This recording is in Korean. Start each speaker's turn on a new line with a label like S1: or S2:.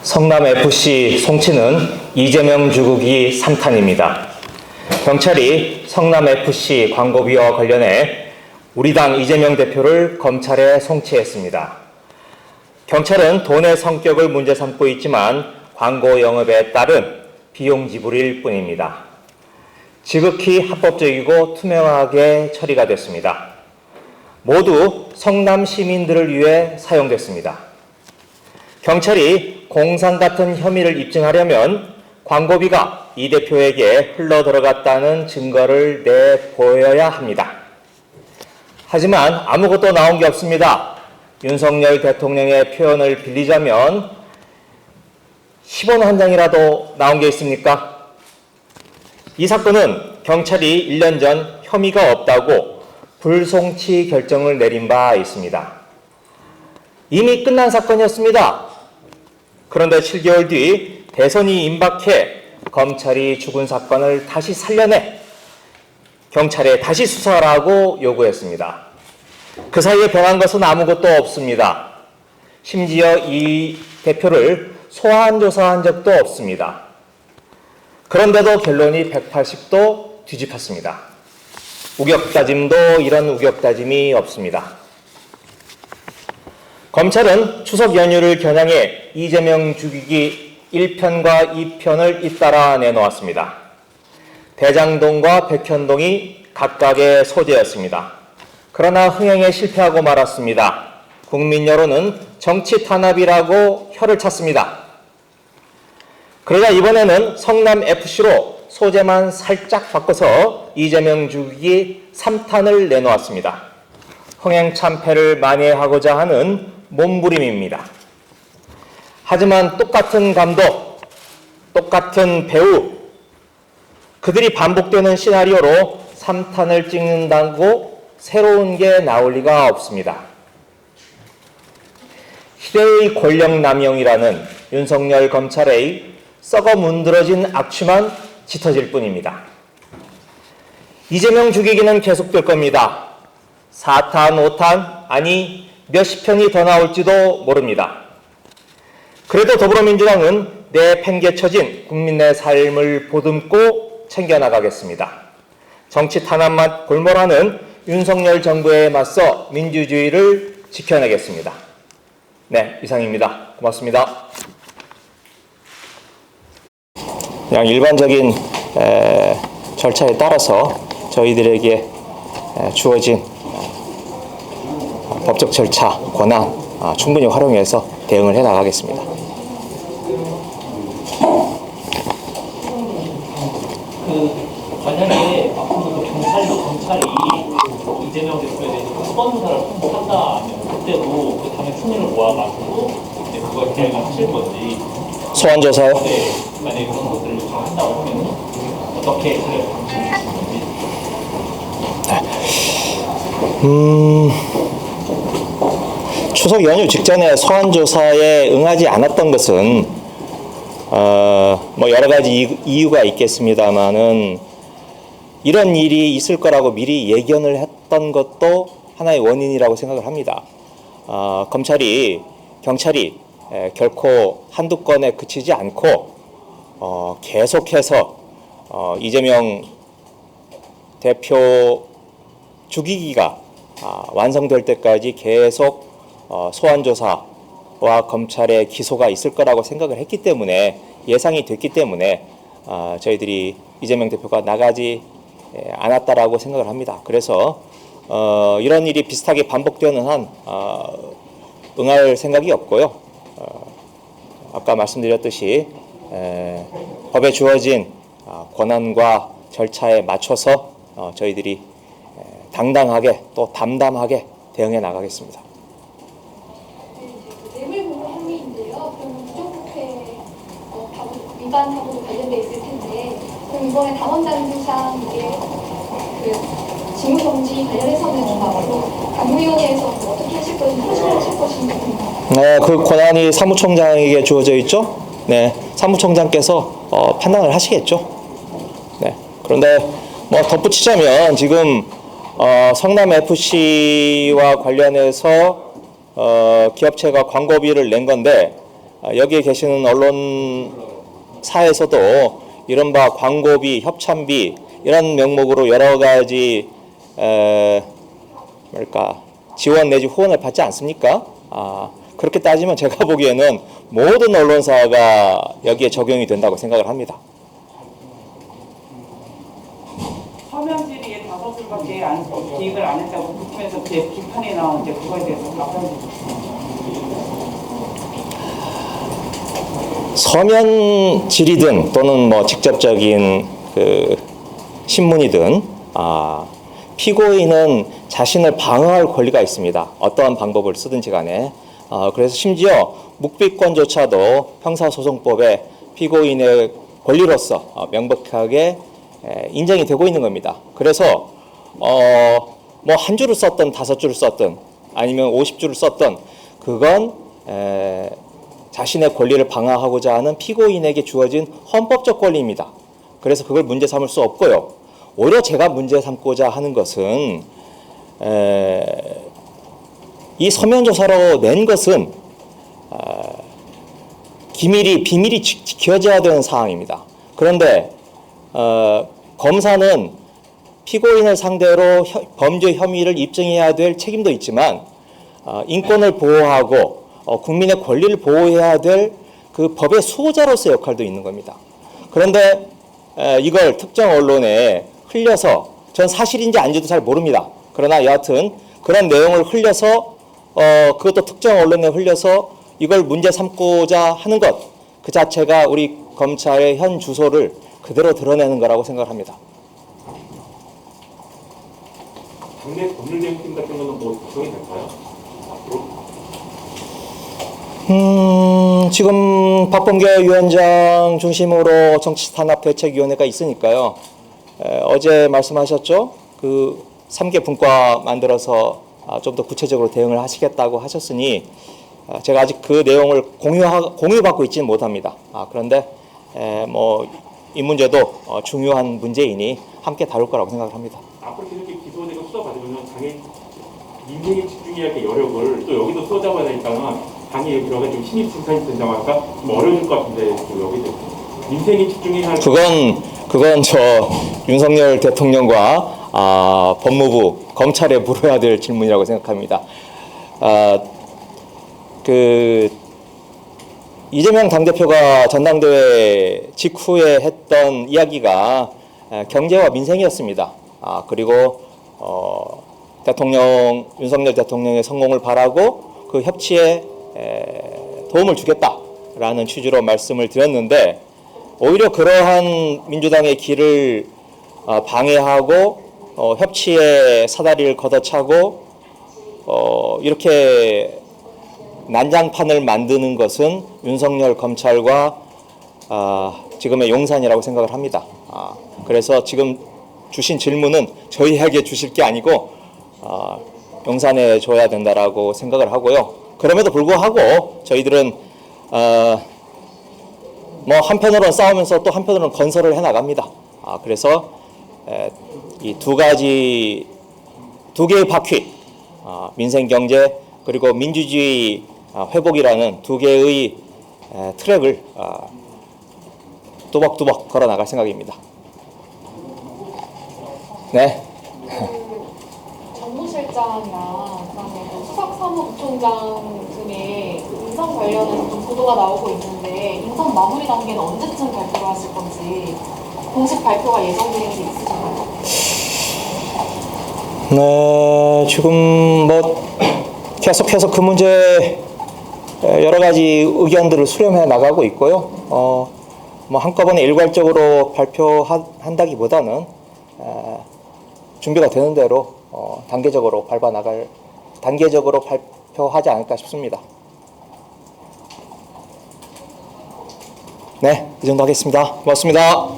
S1: 성남FC 송치는 이재명 주국이 3탄입니다. 경찰이 성남FC 광고비와 관련해 우리 당 이재명 대표를 검찰에 송치했습니다. 경찰은 돈의 성격을 문제 삼고 있지만 광고 영업에 따른 비용 지불일 뿐입니다. 지극히 합법적이고 투명하게 처리가 됐습니다. 모두 성남 시민들을 위해 사용됐습니다. 경찰이 공상 같은 혐의를 입증하려면 광고비가 이 대표에게 흘러 들어갔다는 증거를 내보여야 합니다. 하지만 아무것도 나온 게 없습니다. 윤석열 대통령의 표현을 빌리자면 10원 한 장이라도 나온 게 있습니까? 이 사건은 경찰이 1년 전 혐의가 없다고 불송치 결정을 내린 바 있습니다. 이미 끝난 사건이었습니다. 그런데 7개월 뒤 대선이 임박해 검찰이 죽은 사건을 다시 살려내 경찰에 다시 수사하라고 요구했습니다. 그 사이에 변한 것은 아무것도 없습니다. 심지어 이 대표를 소환 조사한 적도 없습니다. 그런데도 결론이 180도 뒤집혔습니다. 우격다짐도 이런 우격다짐이 없습니다. 검찰은 추석 연휴를 겨냥해 이재명 죽이기 1편과 2편을 잇따라 내놓았습니다. 대장동과 백현동이 각각의 소재였습니다. 그러나 흥행에 실패하고 말았습니다. 국민 여론은 정치 탄압이라고 혀를 찼습니다. 그러자 이번에는 성남FC로 소재만 살짝 바꿔서 이재명 죽이기 3탄을 내놓았습니다. 흥행 참패를 만회하고자 하는 몸부림입니다. 하지만 똑같은 감독, 똑같은 배우, 그들이 반복되는 시나리오로 3탄을 찍는다고 새로운 게 나올 리가 없습니다. 시대의 권력 남용이라는 윤석열 검찰의 썩어 문드러진 악취만 짙어질 뿐입니다. 이재명 죽이기는 계속될 겁니다. 4탄, 5탄, 아니 몇십 편이 더 나올지도 모릅니다. 그래도 더불어민주당은 내팽개쳐진 국민의 삶을 보듬고 챙겨나가겠습니다. 정치 탄압만 골몰하는 윤석열 정부에 맞서 민주주의를 지켜내겠습니다. 네, 이상입니다. 고맙습니다. 그냥 일반적인 절차에 따라서 저희들에게 주어진 법적 절차, 권한 충분히 활용해서 대응을 해나가겠습니다.
S2: 만약에 앞으로 경찰이 이재명 대표에 대해서 수번 조사를 한다면 그때도 그 당의 총리를 모아가지고 이제 그걸 계획을 하실 건지.
S1: 소환 조사요?
S2: 네, 만약에 그런 것들을 요청한다고 하면 어떻게 그럴 방식이 있는지.
S1: 추석 연휴 직전에 소환 조사에 응하지 않았던 것은 뭐 여러 가지 이유가 있겠습니다만은 이런 일이 있을 거라고 미리 예견을 했던 것도 하나의 원인이라고 생각을 합니다. 경찰이 결코 한두 건에 그치지 않고 계속해서 이재명 대표 죽이기가 완성될 때까지 계속 소환조사와 검찰의 기소가 있을 거라고 생각을 했기 때문에 예상이 됐기 때문에 저희들이 이재명 대표가 나가지 않았다라고 생각을 합니다. 그래서 이런 일이 비슷하게 반복되는 한 응할 생각이 없고요. 아까 말씀드렸듯이 법에 주어진 권한과 절차에 맞춰서 저희들이 당당하게 또 담담하게 대응해 나가겠습니다.
S3: 뇌물공여 혐의인데요. 그럼 부정부패 위반 사고도 관련돼 있을 텐데, 그럼 이번에 당원단체상 이게 그 직무정지 관련해서는 좀 앞으로 당무위원회에서 어떻게 하실 건지 표시를 하실 것인지 궁금합니다.
S1: 네, 그 권한이 사무총장에게 주어져 있죠. 네, 사무총장께서 판단을 하시겠죠. 네, 그런데 뭐 덧붙이자면 지금 성남FC와 관련해서 기업체가 광고비를 낸 건데 여기에 계시는 언론사에서도 이른바 광고비, 협찬비 이런 명목으로 여러 가지 지원 내지 후원을 받지 않습니까? 그렇게 따지면 제가 보기에는 모든 언론사가 여기에 적용이 된다고 생각을 합니다.
S4: 서면 질의에 5줄밖에 기획을 안 했다고 국회에서 비판이 나오는데 그거에 대해서 답변해 주시죠.
S1: 서면 질의든 또는 뭐 직접적인 그 신문이든 피고인은 자신을 방어할 권리가 있습니다. 어떠한 방법을 쓰든지 간에. 그래서 심지어 묵비권조차도 형사소송법에 피고인의 권리로서 명백하게 인정이 되고 있는 겁니다. 그래서 뭐 한 줄을 썼든 5줄을 썼든 아니면 50줄을 썼든 그건 자신의 권리를 방어하고자 하는 피고인에게 주어진 헌법적 권리입니다. 그래서 그걸 문제 삼을 수 없고요. 오히려 제가 문제 삼고자 하는 것은 이 서면조사로 낸 것은 비밀이 지켜져야 되는 사항입니다. 그런데 검사는 피고인을 상대로 범죄 혐의를 입증해야 될 책임도 있지만 인권을 보호하고 국민의 권리를 보호해야 될 그 법의 수호자로서의 역할도 있는 겁니다. 그런데 이걸 특정 언론에 흘려서 전 사실인지 아닌지도 잘 모릅니다. 그러나 여하튼 그런 내용을 흘려서 그것도 특정 언론에 흘려서 이걸 문제 삼고자 하는 것 그 자체가 우리 검찰의 현 주소를 그대로 드러내는 거라고 생각합니다.
S5: 당내 법률대응팀 같은 거는 뭐 구성이 될까요? 앞으로?
S1: 지금 박범계 위원장 중심으로 정치탄압대책위원회가 있으니까요. 어제 말씀하셨죠? 그 3개 분과 만들어서 좀 더 구체적으로 대응을 하시겠다고 하셨으니 제가 아직 그 내용을 공유받고 있지는 못합니다. 그런데 뭐 이 문제도 중요한 문제이니 함께 다룰 거라고 생각을 합니다.
S5: 앞으로 계속 이렇게 기소되고 수사받으면 당연히 민생에 집중해야 할 여력을 또 여기도 쏟아봐야 되니까 당이 여러 가지 좀 신입 생산이 된다고 좀 어려울 것 같은데 또 여기도 민생에 집중해야 할
S1: 그건 저 윤석열 대통령과 법무부 검찰에 물어야 될 질문이라고 생각합니다. 이재명 당대표가 전당대회 직후에 했던 이야기가 경제와 민생이었습니다. 그리고 윤석열 대통령의 성공을 바라고 그 협치에 도움을 주겠다라는 취지로 말씀을 드렸는데 오히려 그러한 민주당의 길을 방해하고 협치의 사다리를 걷어차고 이렇게 난장판을 만드는 것은 윤석열 검찰과 지금의 용산이라고 생각을 합니다. 그래서 지금 주신 질문은 저희에게 주실 게 아니고 용산에 줘야 된다라고 생각을 하고요. 그럼에도 불구하고 저희들은 뭐 한편으로는 싸우면서 또 한편으로는 건설을 해나갑니다. 그래서 이 두 개의 바퀴, 민생 경제 그리고 민주주의 회복이라는 두 개의 트랙을 뚜벅뚜벅 걸어 나갈 생각입니다. 네.
S6: 정무실장이랑 그다음에 수석사무부총장 등의 인선 관련해서 좀 보도가 나오고 있는데 인선 마무리 단계는 언제쯤 발표를 하실 건지 공식 발표가 예정되는 게 있으신가요?
S1: 네, 지금 뭐 계속해서 그 문제 여러 가지 의견들을 수렴해 나가고 있고요. 뭐 한꺼번에 일괄적으로 발표한다기보다는 준비가 되는 대로 단계적으로 발표하지 않을까 싶습니다. 네, 이 정도 하겠습니다. 고맙습니다.